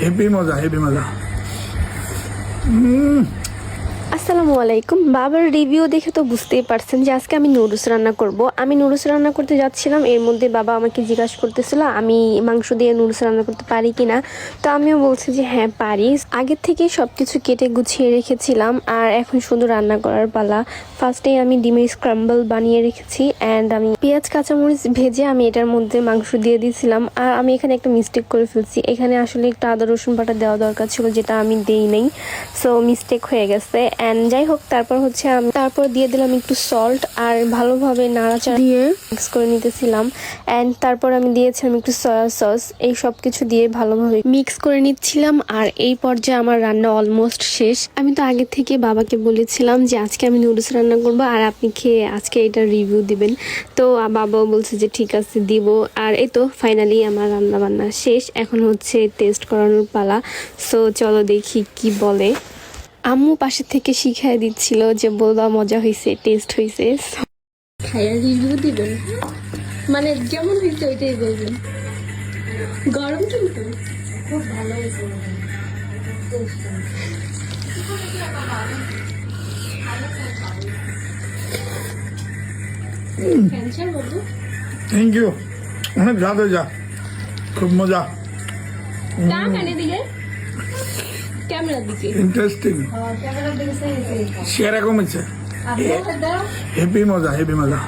Heavy মজা heavy মজা। আসসালামু আলাইকুম। বাবার রিভিউ দেখে তো বুঝতেই পারছেন যে আজকে আমি নুডলস রান্না করব। আমি নুডলস রান্না করতে যাচ্ছিলাম, এর মধ্যে বাবা আমাকে জিজ্ঞাসা করতেছিল আমি মাংস দিয়ে নুডলস রান্না করতে পারি কিনা। তো আমিও বলছি যে হ্যাঁ পারি। আগের থেকেই সব কিছু কেটে গুছিয়ে রেখেছিলাম, আর এখন শুধু রান্না করার পালা। ফার্স্টেই আমি ডিমের স্ক্রাম্বল বানিয়ে রেখেছি অ্যান্ড আমি পেঁয়াজ কাঁচামরিচ ভেজে আমি এটার মধ্যে মাংস দিয়ে দিয়েছিলাম। আর আমি এখানে একটা মিস্টেক করে ফেলছি, এখানে আসলে একটু আদা রসুন বাটা দেওয়া দরকার ছিল, যেটা আমি দেই নাই। সো মিস্টেক হয়ে গেছে। অ্যান্ড যাই হোক, তারপর হচ্ছে আমি দিয়ে দিলাম একটু সল্ট আর ভালোভাবে নাড়াচাড়া দিয়ে মিক্স করে নিতেছিলাম। অ্যান্ড তারপর আমি দিয়েছিলাম একটু সয়া সস। এই সব কিছু দিয়ে ভালোভাবে মিক্স করে নিচ্ছিলাম। আর এই পর্যায়ে আমার রান্না অলমোস্ট শেষ। আমি তো আগে থেকে বাবাকে বলেছিলাম যে আজকে আমি নুডলস রান্না করবো আর আপনি খেয়ে আজকে এটার রিভিউ দিবেন। তো বাবাও বলছে যে ঠিক আছে দিব। আর এই তো ফাইনালি আমার রান্না বান্না শেষ, এখন হচ্ছে টেস্ট করানোর পালা। সো চলো দেখি কি বলে। আম্মু পাশে থেকে শিখাই দিচ্ছিল যে বলবা মজা হয়েছে, টেস্ট হয়েছে। খাইয়া রিভিউ দিবেন, মানে যেমন হয়েছে ওইটাই বলবেন। গরম কিন্তু খুব ভালো হয়েছে। থ্যাংক ইউ, অনেক স্বাদ হয়ে যা, খুব মজা, ক্যামেরার দিকে ইন্টারেস্টিং, সেরকম হচ্ছে, হেভি মজা হেভি মজা।